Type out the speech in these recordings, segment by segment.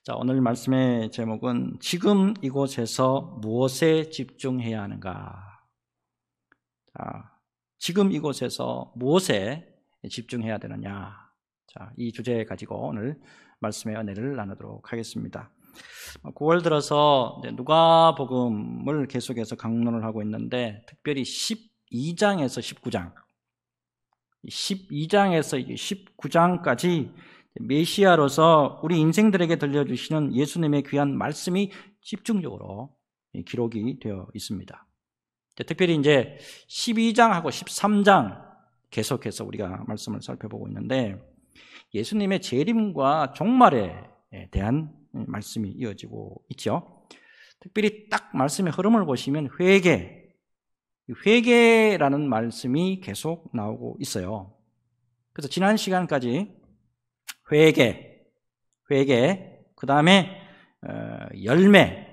자, 오늘 말씀의 제목은 지금 이곳에서 무엇에 집중해야 하는가? 자, 지금 이곳에서 무엇에 집중해야 되느냐? 자, 이 주제 가지고 오늘 말씀의 은혜를 나누도록 하겠습니다. 9월 들어서 누가복음을 계속해서 강론을 하고 있는데, 특별히 12장에서 19장, 12장에서 19장까지 메시아로서 우리 인생들에게 들려주시는 예수님의 귀한 말씀이 집중적으로 기록이 되어 있습니다. 특별히 이제 12장하고 13장 계속해서 우리가 말씀을 살펴보고 있는데, 예수님의 재림과 종말에 대한 말씀이 이어지고 있죠. 특별히 딱 말씀의 흐름을 보시면 회개라는 말씀이 계속 나오고 있어요. 그래서 지난 시간까지 회개, 그 다음에 열매,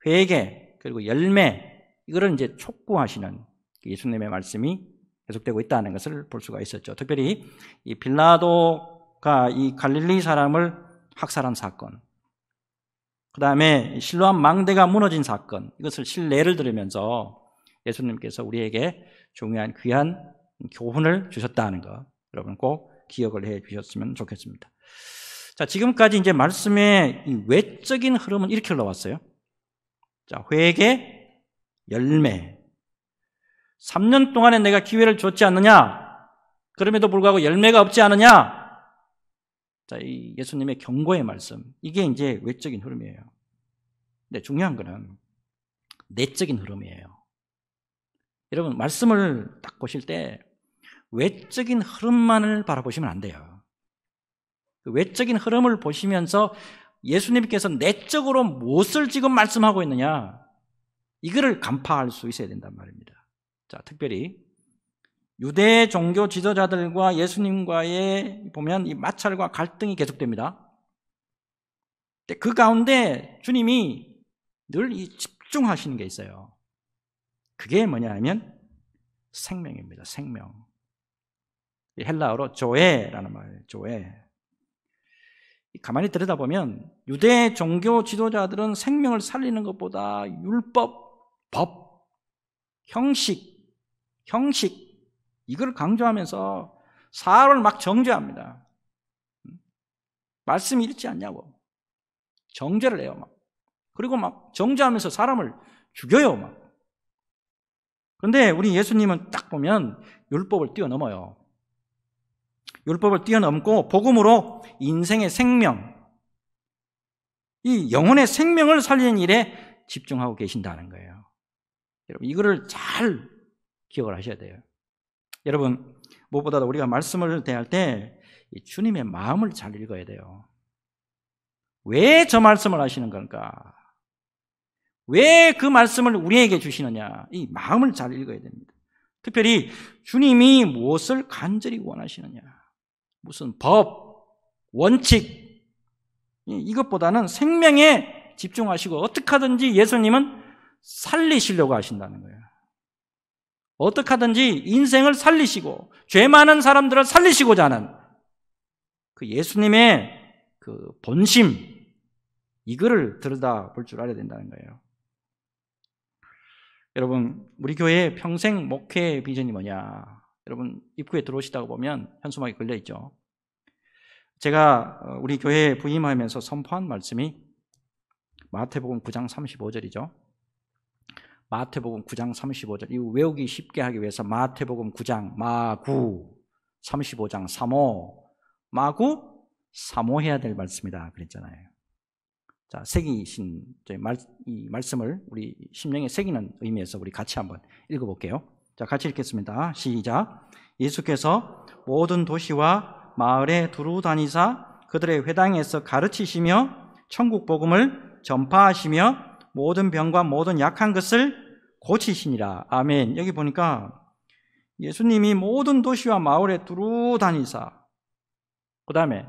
회개, 그리고 열매, 이거를 이제 촉구하시는 예수님의 말씀이 계속되고 있다는 것을 볼 수가 있었죠. 특별히 이 빌라도가 이 갈릴리 사람을 학살한 사건, 그 다음에 실로암 망대가 무너진 사건, 이것을 실례를 들으면서 예수님께서 우리에게 중요한 귀한 교훈을 주셨다는 것, 여러분 꼭 기억을 해 주셨으면 좋겠습니다. 자, 지금까지 이제 말씀의 이 외적인 흐름은 이렇게 흘러왔어요. 자, 회개, 열매. 3년 동안에 내가 기회를 줬지 않느냐? 그럼에도 불구하고 열매가 없지 않느냐? 자, 이 예수님의 경고의 말씀. 이게 이제 외적인 흐름이에요. 근데 중요한 거는 내적인 흐름이에요. 여러분, 말씀을 딱 보실 때 외적인 흐름만을 바라보시면 안 돼요. 그 외적인 흐름을 보시면서 예수님께서 내적으로 무엇을 지금 말씀하고 있느냐, 이거를 간파할 수 있어야 된단 말입니다. 자, 특별히 유대 종교 지도자들과 예수님과의 보면 이 마찰과 갈등이 계속됩니다. 그 가운데 주님이 늘 집중하시는 게 있어요. 그게 뭐냐 하면 생명입니다. 생명. 헬라어로 조에라는 말이에요. 조에. 가만히 들여다보면 유대 종교 지도자들은 생명을 살리는 것보다 율법, 법, 형식 이걸 강조하면서 사람을 막 정죄합니다. 말씀이 이렇지 않냐고 정죄를 해요. 막. 그리고 막 정죄하면서 사람을 죽여요. 막. 그런데 우리 예수님은 딱 보면 율법을 뛰어넘어요. 율법을 뛰어넘고 복음으로 인생의 생명, 이 영혼의 생명을 살리는 일에 집중하고 계신다는 거예요. 여러분, 이거를 잘 기억을 하셔야 돼요. 여러분, 무엇보다도 우리가 말씀을 대할 때 주님의 마음을 잘 읽어야 돼요. 왜 저 말씀을 하시는 걸까? 왜 그 말씀을 우리에게 주시느냐? 이 마음을 잘 읽어야 됩니다. 특별히 주님이 무엇을 간절히 원하시느냐? 무슨 법, 원칙, 이것보다는 생명에 집중하시고 어떻게 하든지 예수님은 살리시려고 하신다는 거예요. 어떻게 하든지 인생을 살리시고 죄 많은 사람들을 살리시고자 하는 그 예수님의 그 본심, 이거를 들여다볼 줄 알아야 된다는 거예요. 여러분, 우리 교회의 평생 목회 비전이 뭐냐? 여러분, 입구에 들어오시다가 보면 현수막이 걸려있죠. 제가 우리 교회에 부임하면서 선포한 말씀이 마태복음 9장 35절이죠. 마태복음 9장 35절. 이 외우기 쉽게 하기 위해서 마태복음 9장 마구 35장 사모, 마구 사모해야 될 말씀이다 그랬잖아요. 자, 새기신 이 말씀을 우리 심령에 새기는 의미에서 우리 같이 한번 읽어볼게요. 자, 같이 읽겠습니다. 시작. 예수께서 모든 도시와 마을에 두루 다니사 그들의 회당에서 가르치시며 천국 복음을 전파하시며 모든 병과 모든 약한 것을 고치시니라. 아멘. 여기 보니까 예수님이 모든 도시와 마을에 두루 다니사, 그 다음에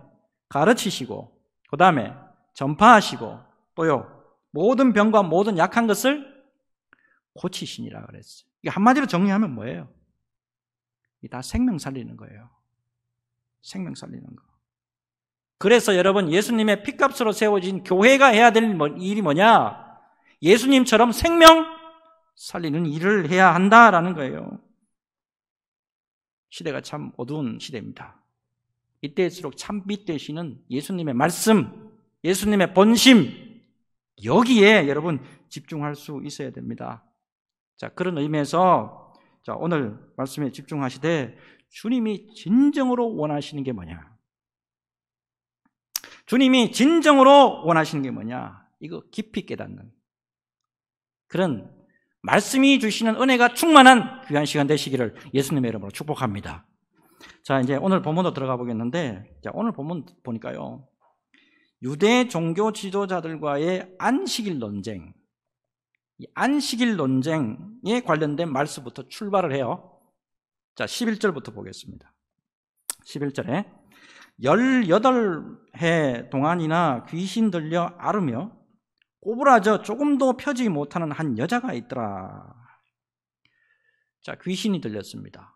가르치시고, 그 다음에 전파하시고, 또요 모든 병과 모든 약한 것을 고치시니라 그랬어요. 이게 한마디로 정리하면 뭐예요? 이게 다 생명 살리는 거예요. 생명 살리는 거. 그래서 여러분, 예수님의 피값으로 세워진 교회가 해야 될 일이 뭐냐? 예수님처럼 생명 살리는 일을 해야 한다라는 거예요. 시대가 참 어두운 시대입니다. 이때일수록 참빛 되시는 예수님의 말씀, 예수님의 본심, 여기에 여러분 집중할 수 있어야 됩니다. 자, 그런 의미에서 자, 오늘 말씀에 집중하시되 주님이 진정으로 원하시는 게 뭐냐? 주님이 진정으로 원하시는 게 뭐냐? 이거 깊이 깨닫는 그런 말씀이 주시는 은혜가 충만한 귀한 시간 되시기를 예수님의 이름으로 축복합니다. 자, 이제 오늘 본문으로 들어가 보겠는데, 자, 오늘 본문 보니까요, 유대 종교 지도자들과의 안식일 논쟁, 이 안식일 논쟁에 관련된 말씀부터 출발을 해요. 자, 11절부터 보겠습니다. 11절에 18해 동안이나 귀신 들려 앓으며 꼬부라져 조금도 펴지 못하는 한 여자가 있더라. 자, 귀신이 들렸습니다.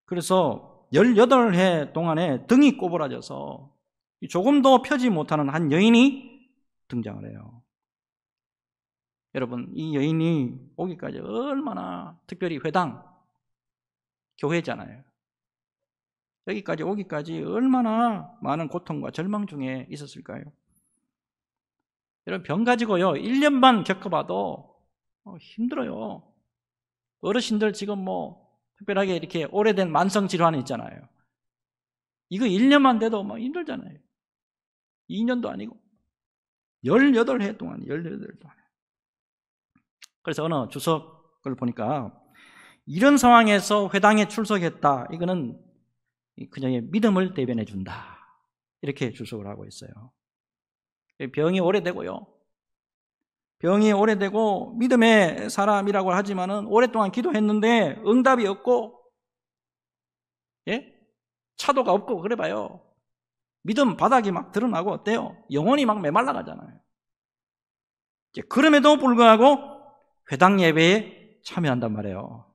그래서 18해 동안에 등이 꼬부라져서 조금도 펴지 못하는 한 여인이 등장을 해요. 여러분, 이 여인이 오기까지 얼마나, 특별히 회당, 교회잖아요. 여기까지 오기까지 얼마나 많은 고통과 절망 중에 있었을까요? 여러분, 병 가지고요 1년 반 겪어봐도 힘들어요. 어르신들 지금 특별하게 이렇게 오래된 만성 질환이 있잖아요. 이거 1년만 돼도 힘들잖아요. 2년도 아니고 18해 동안, 18해 동안. 그래서 어느 주석을 보니까 이런 상황에서 회당에 출석했다, 이거는 그녀의 믿음을 대변해 준다, 이렇게 주석을 하고 있어요. 병이 오래되고요, 병이 오래되고 믿음의 사람이라고 하지만은 오랫동안 기도했는데 응답이 없고, 예? 차도가 없고 그래봐요. 믿음 바닥이 막 드러나고 어때요? 영혼이 막 메말라가잖아요. 그럼에도 불구하고 회당 예배에 참여한단 말이에요.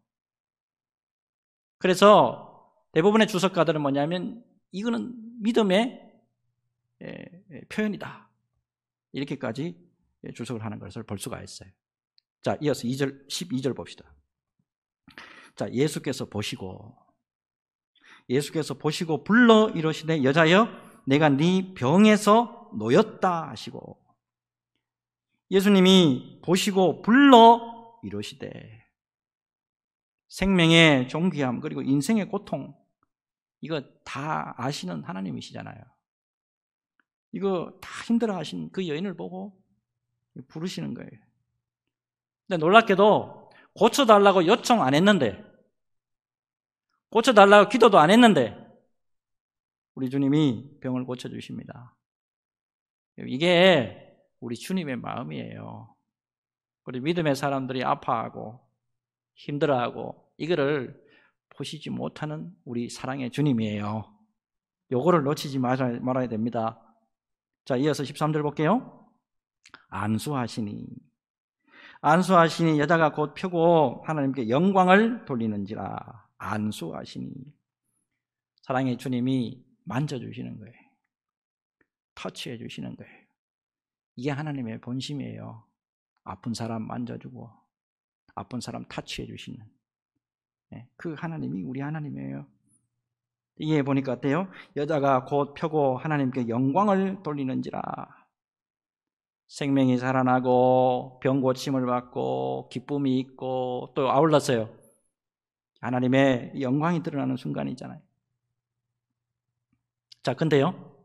그래서 대부분의 주석가들은 뭐냐면 이거는 믿음의 표현이다, 이렇게까지 주석을 하는 것을 볼 수가 있어요. 자, 이어서 12절 봅시다. 자, 예수께서 보시고 불러 이르시되 여자여 내가 네 병에서 놓였다 하시고, 예수님이 보시고 불러 이르시되 생명의 존귀함 그리고 인생의 고통, 이거 다 아시는 하나님이시잖아요. 이거 다 힘들어 하신 그 여인을 보고 부르시는 거예요. 근데 놀랍게도 고쳐달라고 요청 안 했는데, 고쳐달라고 기도도 안 했는데 우리 주님이 병을 고쳐주십니다. 이게 우리 주님의 마음이에요. 우리 믿음의 사람들이 아파하고 힘들어하고 이거를 보시지 못하는 우리 사랑의 주님이에요. 요거를 놓치지 말아야 됩니다. 자, 이어서 13절 볼게요. 안수하시니 여자가 곧 펴고 하나님께 영광을 돌리는지라. 안수하시니, 사랑의 주님이 만져주시는 거예요. 터치해 주시는 거예요. 이게 하나님의 본심이에요. 아픈 사람 만져주고 아픈 사람 터치해 주시는, 그 하나님이 우리 하나님이에요. 이게 보니까 어때요? 여자가 곧 펴고 하나님께 영광을 돌리는지라. 생명이 살아나고 병 고침을 받고 기쁨이 있고 또 아울렀어요. 하나님의 영광이 드러나는 순간이 있잖아요. 자, 근데요,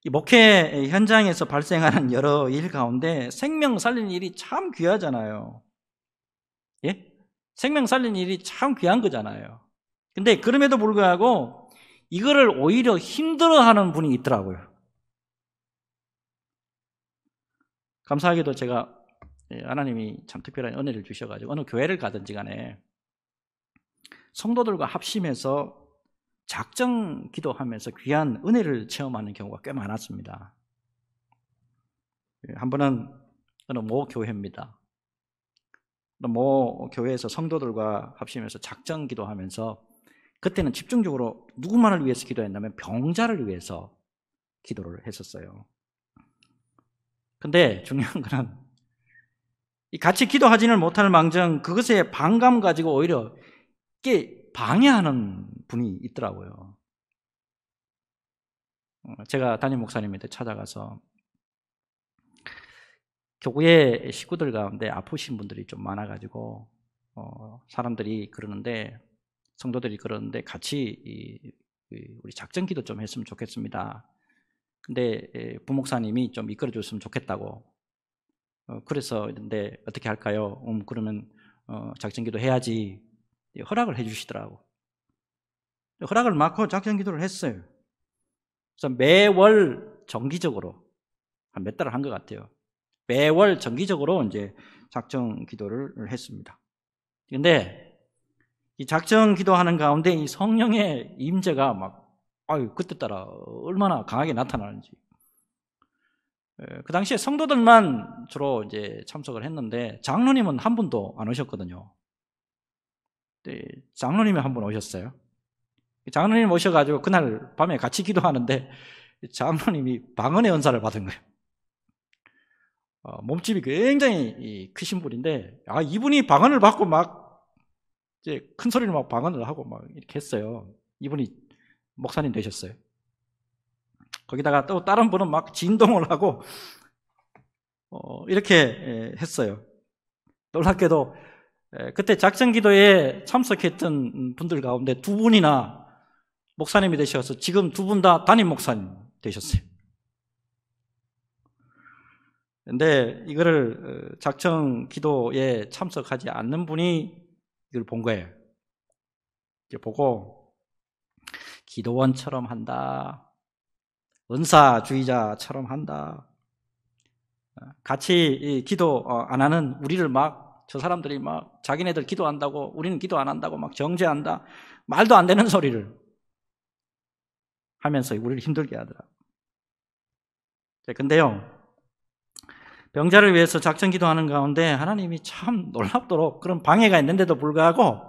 이 목회 현장에서 발생하는 여러 일 가운데 생명 살리는 일이 참 귀하잖아요. 예? 생명 살리는 일이 참 귀한 거잖아요. 근데 그럼에도 불구하고 이거를 오히려 힘들어하는 분이 있더라고요. 감사하게도 제가 하나님이 참 특별한 은혜를 주셔가지고 어느 교회를 가든지 간에 성도들과 합심해서 작정 기도하면서 귀한 은혜를 체험하는 경우가 꽤 많았습니다. 한 번은 어느 모 교회입니다. 모 교회에서 성도들과 합심해서 작정 기도하면서 그때는 집중적으로 누구만을 위해서 기도했냐면 병자를 위해서 기도를 했었어요. 근데 중요한 거는 같이 기도하지는 못할 망정 그것에 반감 가지고 오히려 이게 방해하는 분이 있더라고요. 제가 담임 목사님한테 찾아가서 교회 식구들 가운데 아프신 분들이 좀 많아가지고 사람들이 그러는데, 성도들이 그러는데 같이 우리 작전 기도 좀 했으면 좋겠습니다. 근데 부목사님이 좀 이끌어 줬으면 좋겠다고. 그래서 근데 어떻게 할까요? 그러면 작전 기도 해야지. 허락을 해 주시더라고. 허락을 받고 작전 기도를 했어요. 그래서 매월 정기적으로 한 몇 달을 한 것 같아요. 매월 정기적으로 이제 작정 기도를 했습니다. 근데 이 작정 기도하는 가운데 이 성령의 임재가 막 그때 따라 얼마나 강하게 나타나는지. 그 당시에 성도들만 주로 이제 참석을 했는데 장로님은 한 분도 안 오셨거든요. 네, 장로님이 한 분 오셨어요. 장로님 오셔가지고 그날 밤에 같이 기도하는데 장로님이 방언의 은사를 받은 거예요. 몸집이 굉장히 크신 분인데, 이분이 방언을 받고 막 이제 큰 소리로 막 방언을 하고 막 이렇게 했어요. 이분이 목사님 되셨어요. 거기다가 또 다른 분은 막 진동을 하고 이렇게 했어요. 놀랍게도 그때 작전 기도에 참석했던 분들 가운데 두 분이나 목사님이 되셔서 지금 두 분 다 담임 목사님 되셨어요. 근데 이거를 작정 기도에 참석하지 않는 분이 이걸 본 거예요. 이제 보고 기도원처럼 한다, 은사주의자처럼 한다, 같이 기도 안 하는 우리를 막 저 사람들이 막 자기네들 기도한다고 우리는 기도 안 한다고 막 정죄한다, 말도 안 되는 소리를 하면서 우리를 힘들게 하더라고요. 근데요, 병자를 위해서 작전 기도하는 가운데 하나님이 참 놀랍도록 그런 방해가 있는데도 불구하고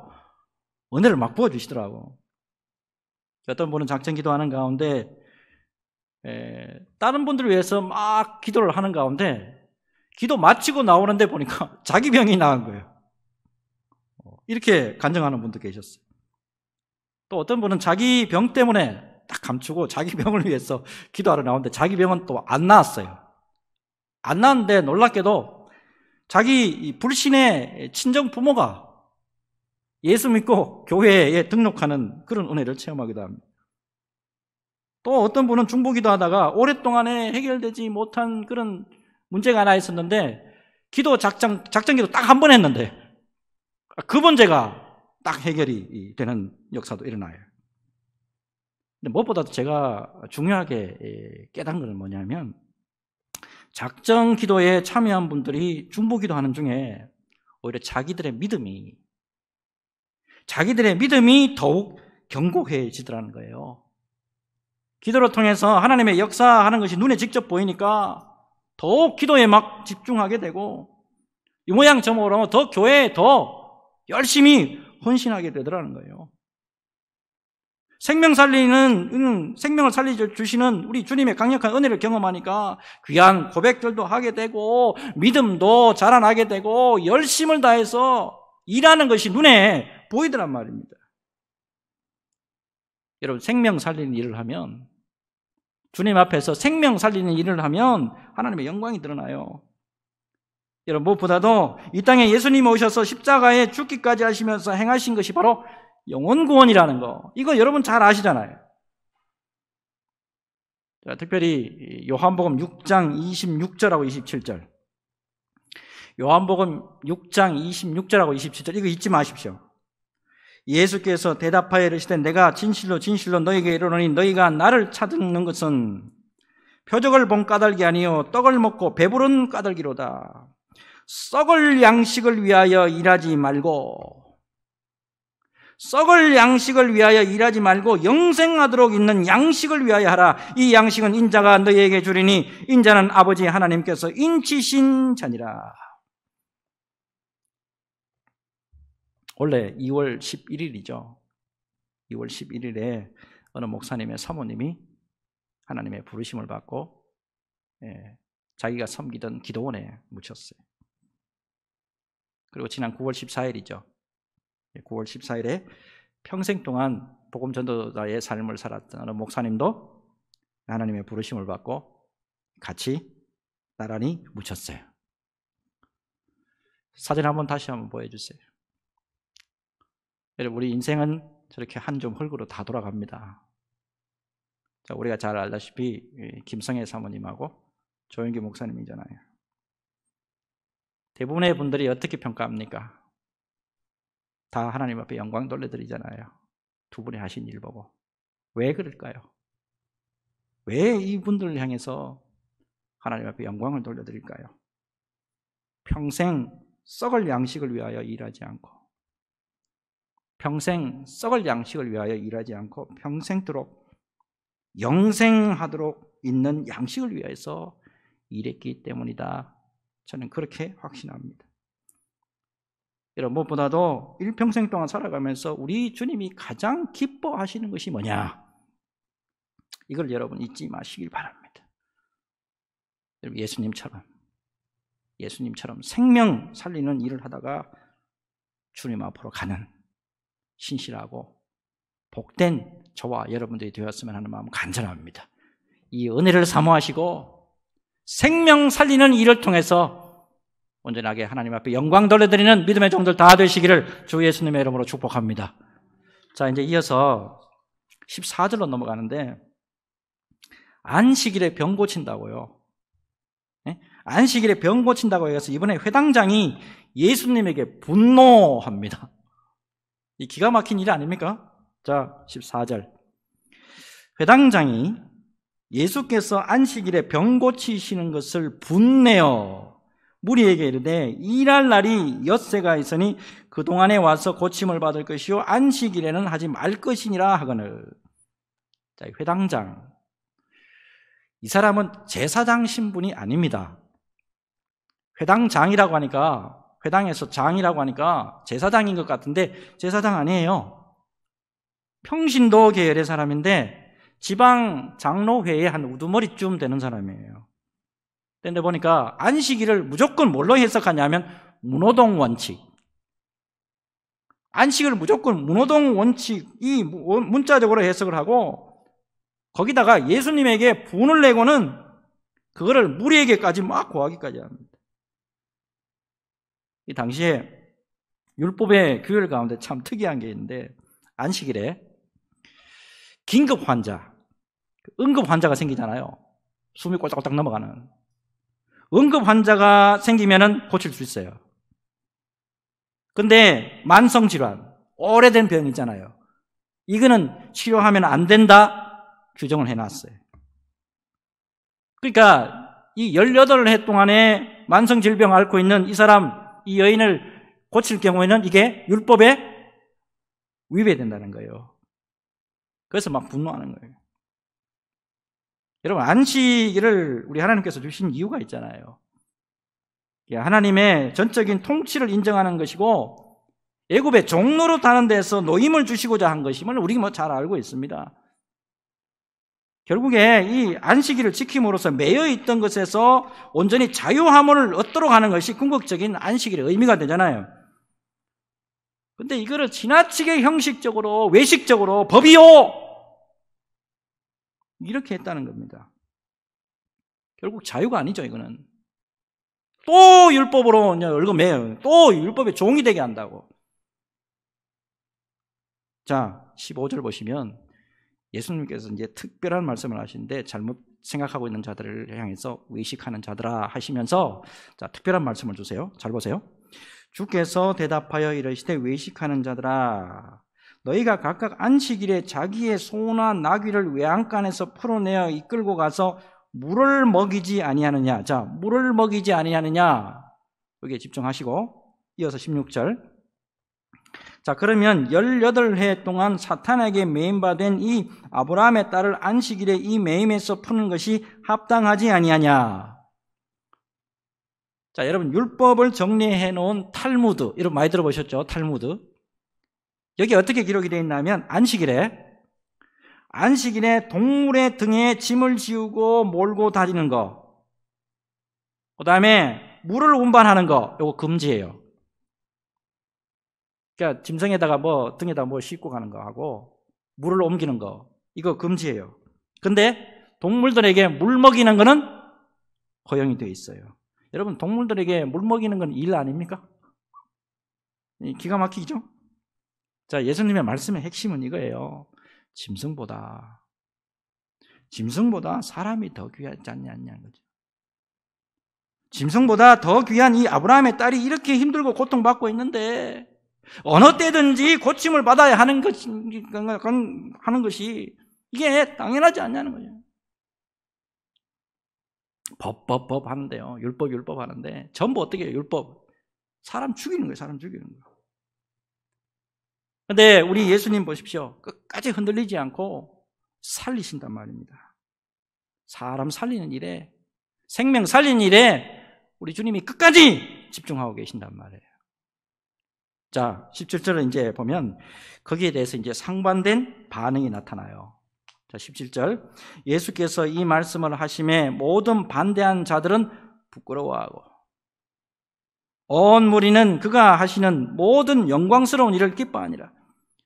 은혜를 막 부어주시더라고. 어떤 분은 작전 기도하는 가운데 다른 분들을 위해서 막 기도를 하는 가운데 기도 마치고 나오는데 보니까 자기 병이 나은 거예요. 이렇게 간증하는 분도 계셨어요. 또 어떤 분은 자기 병 때문에 딱 감추고 자기 병을 위해서 기도하러 나오는데 자기 병은 또 안 나았어요. 안 나왔는데 놀랍게도 자기 불신의 친정 부모가 예수 믿고 교회에 등록하는 그런 은혜를 체험하기도 합니다. 또 어떤 분은 중보기도 하다가 오랫동안에 해결되지 못한 그런 문제가 하나 있었는데 작전 기도 딱 한 번 했는데 그 문제가 딱 해결이 되는 역사도 일어나요. 근데 무엇보다도 제가 중요하게 깨달은 것은 뭐냐면, 작정 기도에 참여한 분들이 중보 기도하는 중에 오히려 자기들의 믿음이 더욱 견고해지더라는 거예요. 기도를 통해서 하나님의 역사하는 것이 눈에 직접 보이니까 더욱 기도에 막 집중하게 되고, 이 모양 저 모양 더 교회에 더 열심히 헌신하게 되더라는 거예요. 생명을 살려주시는 우리 주님의 강력한 은혜를 경험하니까 귀한 고백들도 하게 되고 믿음도 자라나게 되고 열심을 다해서 일하는 것이 눈에 보이더란 말입니다. 여러분, 생명 살리는 일을 하면, 주님 앞에서 생명 살리는 일을 하면 하나님의 영광이 드러나요. 여러분, 무엇보다도 이 땅에 예수님이 오셔서 십자가에 죽기까지 하시면서 행하신 것이 바로 영혼 구원이라는 거, 이거 여러분 잘 아시잖아요. 자, 특별히 요한복음 6장 26절하고 27절, 요한복음 6장 26절하고 27절, 이거 잊지 마십시오. 예수께서 대답하여 이르시되 내가 진실로 진실로 너희에게 이르노니 너희가 나를 찾는 것은 표적을 본 까닭이 아니요 떡을 먹고 배부른 까닭이로다. 썩을 양식을 위하여 일하지 말고 영생하도록 있는 양식을 위하여 하라. 이 양식은 인자가 너희에게 주리니 인자는 아버지 하나님께서 인치신 자니라. 원래 2월 11일이죠. 2월 11일에 어느 목사님의 사모님이 하나님의 부르심을 받고 자기가 섬기던 기도원에 묻혔어요. 그리고 지난 9월 14일이죠. 9월 14일에 평생 동안 복음 전도자의 삶을 살았던 어느 목사님도 하나님의 부르심을 받고 같이 나란히 묻혔어요. 사진 다시 한번 보여주세요. 여러분, 우리 인생은 저렇게 한 줌 흙으로 다 돌아갑니다. 자, 우리가 잘 알다시피 김성애 사모님하고 조영기 목사님이잖아요. 대부분의 분들이 어떻게 평가합니까? 다 하나님 앞에 영광 돌려드리잖아요. 두 분이 하신 일 보고. 왜 그럴까요? 왜 이분들을 향해서 하나님 앞에 영광을 돌려드릴까요? 평생 썩을 양식을 위하여 일하지 않고, 평생 썩을 양식을 위하여 일하지 않고 평생도록 영생하도록 있는 양식을 위해서 일했기 때문이다. 저는 그렇게 확신합니다. 여러분, 무엇보다도 일평생 동안 살아가면서 우리 주님이 가장 기뻐하시는 것이 뭐냐? 이걸 여러분 잊지 마시길 바랍니다. 여러분, 예수님처럼 생명 살리는 일을 하다가 주님 앞으로 가는 신실하고 복된 저와 여러분들이 되었으면 하는 마음 간절합니다. 이 은혜를 사모하시고 생명 살리는 일을 통해서 온전하게 하나님 앞에 영광 돌려드리는 믿음의 종들 다 되시기를 주 예수님의 이름으로 축복합니다. 자, 이제 이어서 14절로 넘어가는데, 안식일에 병 고친다고요. 안식일에 병 고친다고 해서 이번에 회당장이 예수님에게 분노합니다. 이 기가 막힌 일 아닙니까? 자, 14절. 회당장이 예수께서 안식일에 병 고치시는 것을 분내어 무리에게 이르되 일할 날이 엿새가 있으니 그동안에 와서 고침을 받을 것이요 안식일에는 하지 말 것이니라 하거늘. 자, 회당장, 이 사람은 제사장 신분이 아닙니다. 회당장이라고 하니까, 회당에서 장이라고 하니까 제사장인 것 같은데 제사장 아니에요. 평신도 계열의 사람인데 지방 장로회의 한 우두머리쯤 되는 사람이에요. 그런데 보니까 안식일을 무조건 뭘로 해석하냐면 문호동 원칙. 안식을 무조건 문호동 원칙, 이 문자적으로 해석을 하고 거기다가 예수님에게 분을 내고는 그거를 무리에게까지 막 고하기까지 합니다. 이 당시에 율법의 규율 가운데 참 특이한 게 있는데, 안식일에 긴급 환자, 응급 환자가 생기잖아요. 숨이 꼴딱꼴딱 넘어가는. 응급 환자가 생기면은 고칠 수 있어요. 근데 만성질환, 오래된 병 있잖아요. 이거는 치료하면 안 된다 규정을 해놨어요. 그러니까 이 18해 동안에 만성질병을 앓고 있는 이 사람, 이 여인을 고칠 경우에는 이게 율법에 위배된다는 거예요. 그래서 막 분노하는 거예요. 여러분, 안식일을 우리 하나님께서 주신 이유가 있잖아요. 하나님의 전적인 통치를 인정하는 것이고 애굽의 종로로 다는 데서 노임을 주시고자 한 것임을 우리가 잘 알고 있습니다. 결국에 이 안식일을 지킴으로써 매여 있던 것에서 온전히 자유함을 얻도록 하는 것이 궁극적인 안식일의 의미가 되잖아요. 근데 이거를 지나치게 형식적으로, 외식적으로 법이요! 이렇게 했다는 겁니다. 결국 자유가 아니죠, 이거는. 또 율법으로 월급 매요. 또 율법의 종이 되게 한다고. 자, 15절 보시면 예수님께서 이제 특별한 말씀을 하시는데 잘못 생각하고 있는 자들을 향해서 외식하는 자들아 하시면서 자, 특별한 말씀을 주세요. 잘 보세요. 주께서 대답하여 이르시되 외식하는 자들아 너희가 각각 안식일에 자기의 소나 나귀를 외양간에서 풀어내어 이끌고 가서 물을 먹이지 아니하느냐. 자, 물을 먹이지 아니하느냐. 여기에 집중하시고 이어서 16절. 자, 그러면 18해 동안 사탄에게 매임받은 이 아브라함의 딸을 안식일에 이 매임에서 푸는 것이 합당하지 아니하냐. 자, 여러분 율법을 정리해 놓은 탈무드, 여러분 많이 들어보셨죠? 탈무드. 여기 어떻게 기록이 되어 있냐면 안식일에 동물의 등에 짐을 지우고 몰고 다니는 거, 그 다음에 물을 운반하는 거, 이거 금지예요. 그러니까 짐승에다가 등에다가 싣고 가는 거 하고 물을 옮기는 거, 이거 금지예요. 근데 동물들에게 물 먹이는 거는 허용이 되어 있어요. 여러분, 동물들에게 물 먹이는 건 일 아닙니까? 기가 막히죠? 자, 예수님의 말씀의 핵심은 이거예요. 짐승보다 사람이 더 귀하지 않냐는 거죠. 짐승보다 더 귀한 이 아브라함의 딸이 이렇게 힘들고 고통받고 있는데 어느 때든지 고침을 받아야 하는 것이 이게 당연하지 않냐는 거예요. 법 하는데요. 율법 하는데 전부 어떻게 해요? 율법. 사람 죽이는 거예요. 사람 죽이는 거. 근데 우리 예수님 보십시오. 끝까지 흔들리지 않고 살리신단 말입니다. 사람 살리는 일에, 생명 살리는 일에 우리 주님이 끝까지 집중하고 계신단 말이에요. 자, 17절을 이제 보면 거기에 대해서 이제 상반된 반응이 나타나요. 자, 17절. 예수께서 이 말씀을 하심에 모든 반대한 자들은 부끄러워하고 온 무리는 그가 하시는 모든 영광스러운 일을 기뻐하니라.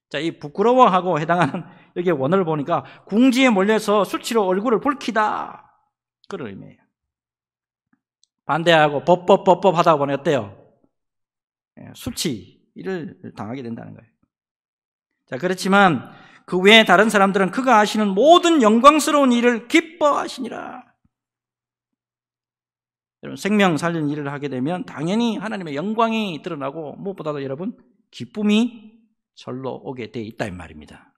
자, 이 부끄러워하고 해당하는 여기 원어를 보니까 궁지에 몰려서 수치로 얼굴을 붉히다, 그런 의미예요. 반대하고 법 하다 보니 어때요? 수치를 당하게 된다는 거예요. 자, 그렇지만 그 외에 다른 사람들은 그가 하시는 모든 영광스러운 일을 기뻐하시니라. 여러분, 생명 살리는 일을 하게 되면 당연히 하나님의 영광이 드러나고 무엇보다도 여러분, 기쁨이 절로 오게 돼 있다 이 말입니다.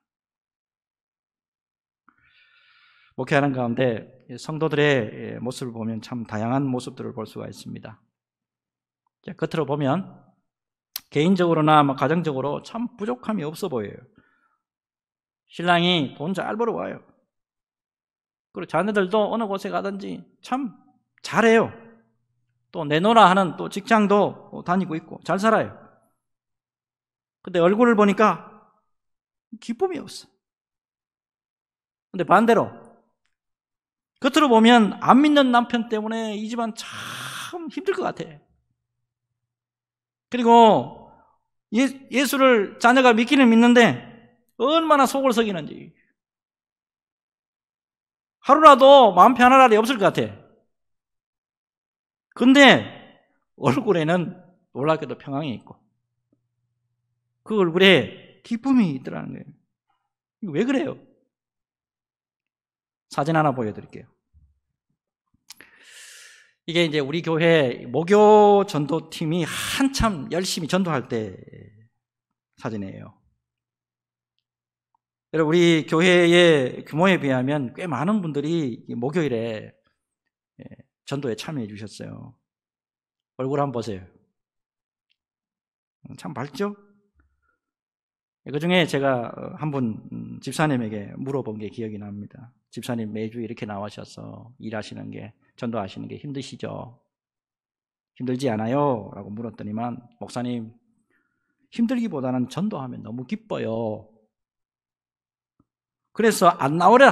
목회하는 가운데 성도들의 모습을 보면 참 다양한 모습들을 볼 수가 있습니다. 자, 겉으로 보면 개인적으로나 가정적으로 참 부족함이 없어 보여요. 신랑이 돈 잘 벌어와요. 그리고 자녀들도 어느 곳에 가든지 참 잘해요. 또 내놓으라 하는 또 직장도 다니고 있고 잘 살아요. 근데 얼굴을 보니까 기쁨이 없어. 근데 반대로 겉으로 보면 안 믿는 남편 때문에 이 집안 참 힘들 것 같아. 그리고 예수를 자녀가 믿기는 믿는데 얼마나 속을 썩이는지. 하루라도 마음 편할 날이 없을 것 같아. 근데 얼굴에는 놀랍게도 평안이 있고 그 얼굴에 기쁨이 있더라는 거예요. 이거 왜 그래요? 사진 하나 보여드릴게요. 이게 이제 우리 교회 목요 전도팀이 한참 열심히 전도할 때 사진이에요. 여러분, 우리 교회의 규모에 비하면 꽤 많은 분들이 목요일에 전도에 참여해 주셨어요. 얼굴 한번 보세요. 참 밝죠? 그 중에 제가 한 분 집사님에게 물어본 게 기억이 납니다. 집사님 매주 이렇게 나와셔서 일하시는 게, 전도하시는 게 힘드시죠? 힘들지 않아요? 라고 물었더니만, 목사님, 힘들기보다는 전도하면 너무 기뻐요. 그래서 안 나오려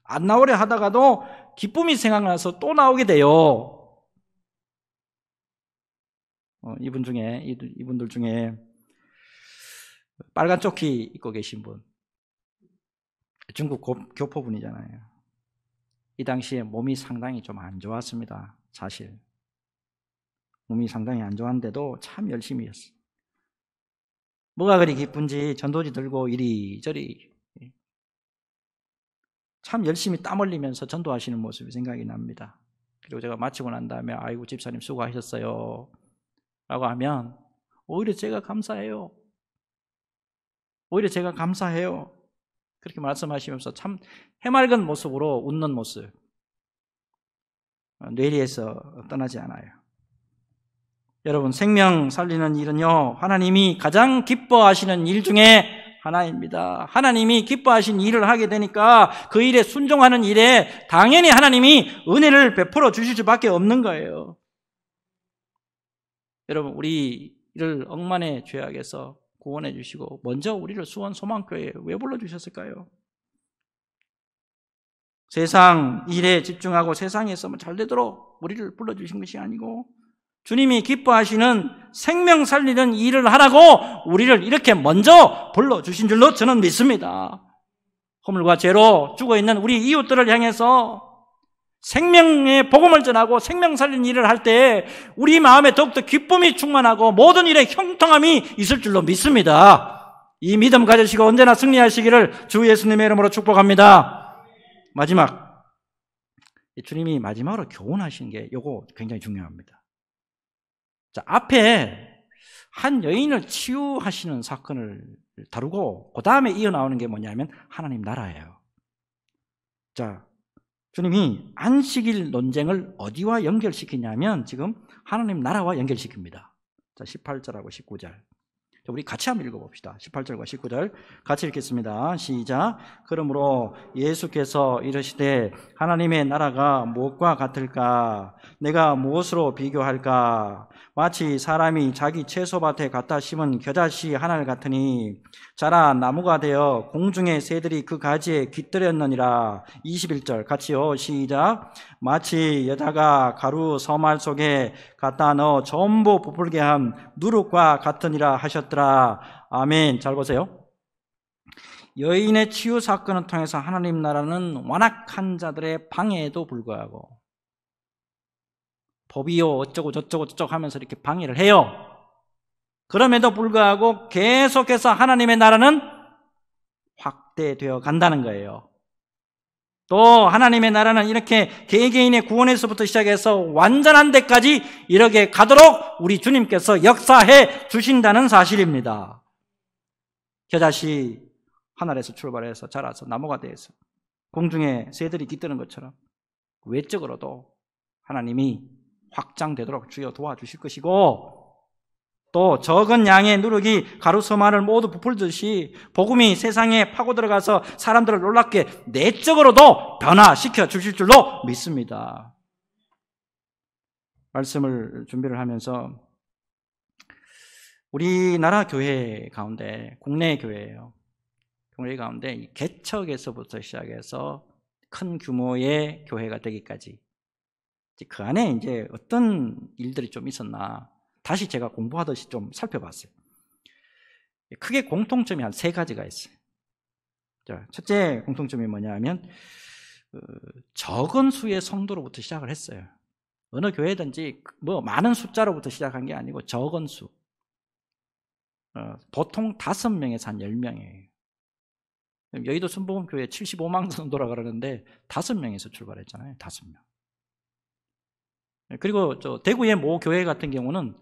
하다가도 기쁨이 생각나서 또 나오게 돼요. 이분들 중에 빨간 조끼 입고 계신 분, 중국 교포분이잖아요. 이 당시에 몸이 상당히 좀 안 좋았습니다. 사실 몸이 상당히 안 좋았는데도 참 열심히 했어요. 뭐가 그리 기쁜지 전도지 들고 이리저리 참 열심히 땀 흘리면서 전도하시는 모습이 생각이 납니다. 그리고 제가 마치고 난 다음에 아이고 집사님 수고하셨어요 라고 하면 오히려 제가 감사해요. 그렇게 말씀하시면서 참 해맑은 모습으로 웃는 모습, 뇌리에서 떠나지 않아요. 여러분, 생명 살리는 일은요, 하나님이 가장 기뻐하시는 일 중에 하나입니다. 하나님이 기뻐하신 일을 하게 되니까 그 일에 순종하는 일에 당연히 하나님이 은혜를 베풀어 주실 수밖에 없는 거예요. 여러분, 우리를 억만의 죄악에서 구원해 주시고 먼저 우리를 수원 소망교회에 왜 불러주셨을까요? 세상 일에 집중하고 세상에서 잘 되도록 우리를 불러주신 것이 아니고 주님이 기뻐하시는 생명 살리는 일을 하라고 우리를 이렇게 먼저 불러주신 줄로 저는 믿습니다. 허물과 죄로 죽어있는 우리 이웃들을 향해서 생명의 복음을 전하고 생명 살리는 일을 할 때 우리 마음에 더욱더 기쁨이 충만하고 모든 일에 형통함이 있을 줄로 믿습니다. 이 믿음 가지시고 언제나 승리하시기를 주 예수님의 이름으로 축복합니다. 마지막, 주님이 마지막으로 교훈하신 게 요거 굉장히 중요합니다. 자, 앞에 한 여인을 치유하시는 사건을 다루고 그 다음에 이어나오는 게 뭐냐면 하나님 나라예요. 자, 주님이 안식일 논쟁을 어디와 연결시키냐면 지금 하나님 나라와 연결시킵니다. 자, 18절하고 19절. 우리 같이 한번 읽어봅시다. 18절과 19절 같이 읽겠습니다. 시작. 그러므로 예수께서 이르시되 하나님의 나라가 무엇과 같을까? 내가 무엇으로 비교할까? 마치 사람이 자기 채소밭에 갖다 심은 겨자씨 하나를 같으니 자라 나무가 되어 공중의 새들이 그 가지에 깃들였느니라. 21절 같이요. 시작. 마치 여자가 가루 서말 속에 갖다 넣어 전부 부풀게 한 누룩과 같으니라 하셨더라. 아멘. 잘 보세요. 여인의 치유 사건을 통해서 하나님 나라는 완악한 자들의 방해에도 불구하고 법이요 어쩌고 저쩌고 하면서 이렇게 방해를 해요. 그럼에도 불구하고 계속해서 하나님의 나라는 확대되어 간다는 거예요. 또 하나님의 나라는 이렇게 개개인의 구원에서부터 시작해서 완전한 데까지 이렇게 가도록 우리 주님께서 역사해 주신다는 사실입니다. 겨자씨 하늘에서 출발해서 자라서 나무가 되어서 공중에 새들이 깃드는 것처럼 외적으로도 하나님이 확장되도록 주여 도와주실 것이고, 또 적은 양의 누룩이 가루 서만을 모두 부풀듯이 복음이 세상에 파고 들어가서 사람들을 놀랍게 내적으로도 변화시켜 주실 줄로 믿습니다. 말씀을 준비를 하면서 우리나라 교회 가운데, 국내 교회예요. 교회 가운데 개척에서부터 시작해서 큰 규모의 교회가 되기까지 그 안에 이제 어떤 일들이 좀 있었나 다시 제가 공부하듯이 좀 살펴봤어요. 크게 공통점이 한 3가지가 있어요. 자, 첫째 공통점이 뭐냐 하면 적은 수의 성도로부터 시작을 했어요. 어느 교회든지 뭐 많은 숫자로부터 시작한 게 아니고 적은 수. 보통 5명에서 한 10명이에요. 여의도 순복음교회 75만 성도라 그러는데 5명에서 출발했잖아요. 5명. 그리고 대구의 모 교회 같은 경우는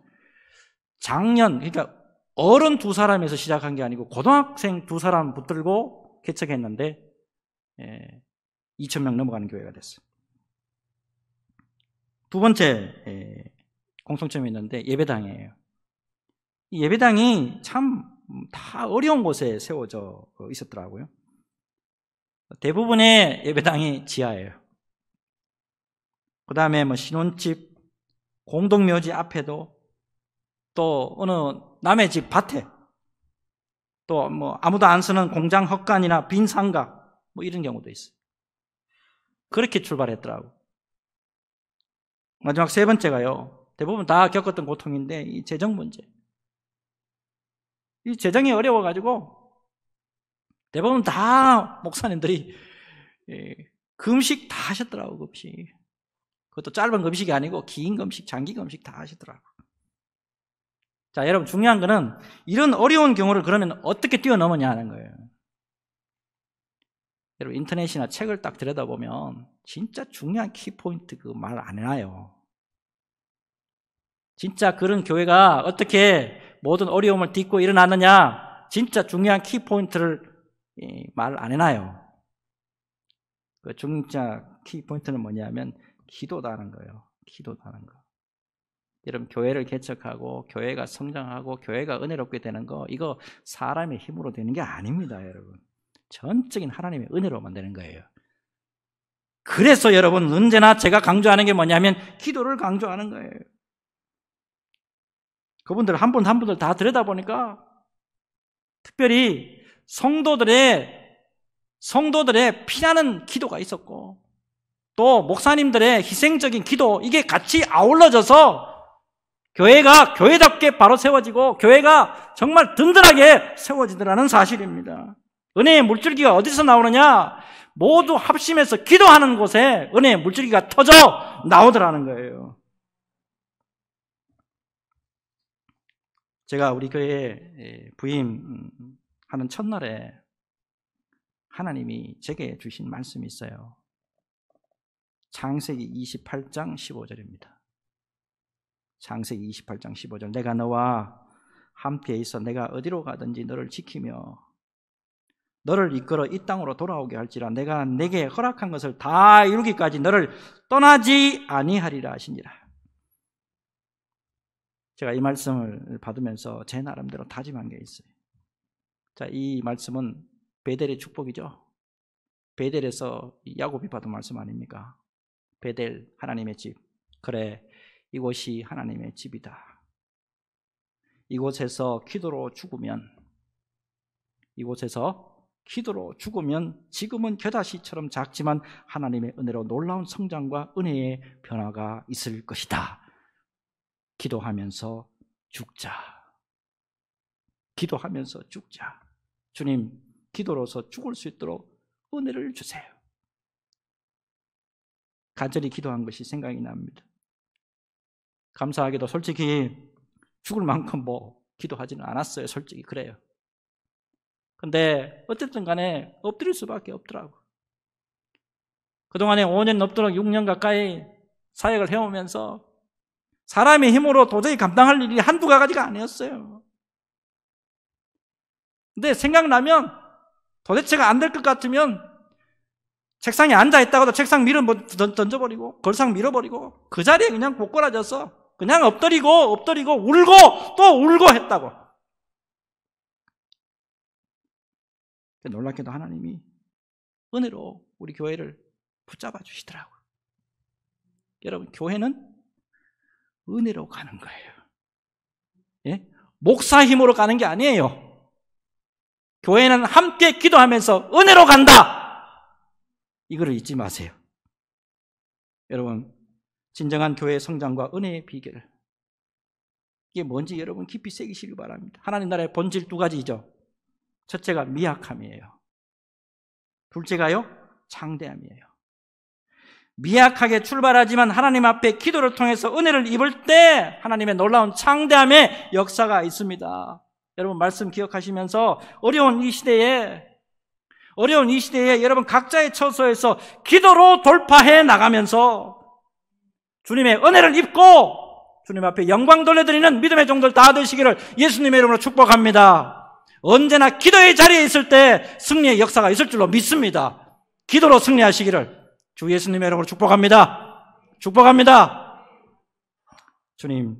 장년, 그러니까 어른 2사람에서 시작한 게 아니고 고등학생 2사람 붙들고 개척했는데 2,000명 넘어가는 교회가 됐어요. 두 번째 공통점이 있는데 예배당이에요. 이 예배당이 참 다 어려운 곳에 세워져 있었더라고요. 대부분의 예배당이 지하예요. 그 다음에 뭐 신혼집, 공동묘지 앞에도, 또 어느 남의 집 밭에, 또 뭐 아무도 안 쓰는 공장 헛간이나 빈 상가, 뭐 이런 경우도 있어요. 그렇게 출발했더라고. 마지막 3번째가요. 대부분 다 겪었던 고통인데 이 재정 문제. 이 재정이 어려워가지고 대부분 다 목사님들이 금식 다 하셨더라고. 금식. 그것도 짧은 금식이 아니고 긴 금식, 장기 금식 다 하시더라고. 자, 여러분 중요한 거는 이런 어려운 경우를 그러면 어떻게 뛰어넘었냐 하는 거예요. 여러분 인터넷이나 책을 딱 들여다보면 진짜 중요한 키포인트 그 말 안 해놔요. 진짜 그런 교회가 어떻게 모든 어려움을 딛고 일어났느냐, 진짜 중요한 키포인트를 말 안 해놔요. 그 진짜 키포인트는 뭐냐면 기도다는 거예요. 기도다는 거. 여러분 교회를 개척하고 교회가 성장하고 교회가 은혜롭게 되는 거, 이거 사람의 힘으로 되는 게 아닙니다. 여러분 전적인 하나님의 은혜로만 되는 거예요. 그래서 여러분 언제나 제가 강조하는 게 뭐냐면 기도를 강조하는 거예요. 그분들 한 분들 다 들여다보니까 특별히 성도들의 피나는 기도가 있었고 또 목사님들의 희생적인 기도, 이게 같이 아울러져서 교회가 교회답게 바로 세워지고 교회가 정말 든든하게 세워지더라는 사실입니다. 은혜의 물줄기가 어디서 나오느냐? 모두 합심해서 기도하는 곳에 은혜의 물줄기가 터져 나오더라는 거예요. 제가 우리 교회에 부임하는 첫날에 하나님이 제게 주신 말씀이 있어요. 창세기 28장 15절입니다. 창세기 28장 15절. 내가 너와 함께 있어 내가 어디로 가든지 너를 지키며 너를 이끌어 이 땅으로 돌아오게 할지라 내가 내게 허락한 것을 다 이루기까지 너를 떠나지 아니하리라 하시니라. 제가 이 말씀을 받으면서 제 나름대로 다짐한 게 있어요. 자, 이 말씀은 베델의 축복이죠. 베델에서 야곱이 받은 말씀 아닙니까? 베델, 하나님의 집. 그래, 이곳이 하나님의 집이다. 이곳에서 기도로 죽으면 지금은 겨자씨처럼 작지만 하나님의 은혜로 놀라운 성장과 은혜의 변화가 있을 것이다. 기도하면서 죽자. 주님, 기도로서 죽을 수 있도록 은혜를 주세요. 간절히 기도한 것이 생각이 납니다. 감사하게도 솔직히 죽을 만큼 기도하지는 않았어요. 솔직히 그래요. 근데 어쨌든 간에 엎드릴 수밖에 없더라고. 그동안에 5년 넘도록 6년 가까이 사역을 해오면서 사람의 힘으로 도저히 감당할 일이 한두 가지가 아니었어요. 근데 생각나면 도대체가 안 될 것 같으면 책상에 앉아있다가도 책상 밀어 던져버리고 걸상 밀어버리고 그 자리에 그냥 고꾸라져서 그냥 엎드리고 울고 또 울고 했다고. 놀랍게도 하나님이 은혜로 우리 교회를 붙잡아 주시더라고요. 여러분, 교회는 은혜로 가는 거예요. 예? 목사 힘으로 가는 게 아니에요. 교회는 함께 기도하면서 은혜로 간다. 이거를 잊지 마세요. 여러분, 진정한 교회의 성장과 은혜의 비결을, 이게 뭔지 여러분 깊이 새기시길 바랍니다. 하나님 나라의 본질 두 가지죠. 첫째가 미약함이에요. 둘째가요, 창대함이에요. 미약하게 출발하지만 하나님 앞에 기도를 통해서 은혜를 입을 때 하나님의 놀라운 창대함의 역사가 있습니다. 여러분, 말씀 기억하시면서 어려운 이 시대에 여러분 각자의 처소에서 기도로 돌파해 나가면서 주님의 은혜를 입고 주님 앞에 영광 돌려드리는 믿음의 종들 다 되시기를 예수님의 이름으로 축복합니다. 언제나 기도의 자리에 있을 때 승리의 역사가 있을 줄로 믿습니다. 기도로 승리하시기를 주 예수님의 이름으로 축복합니다. 주님,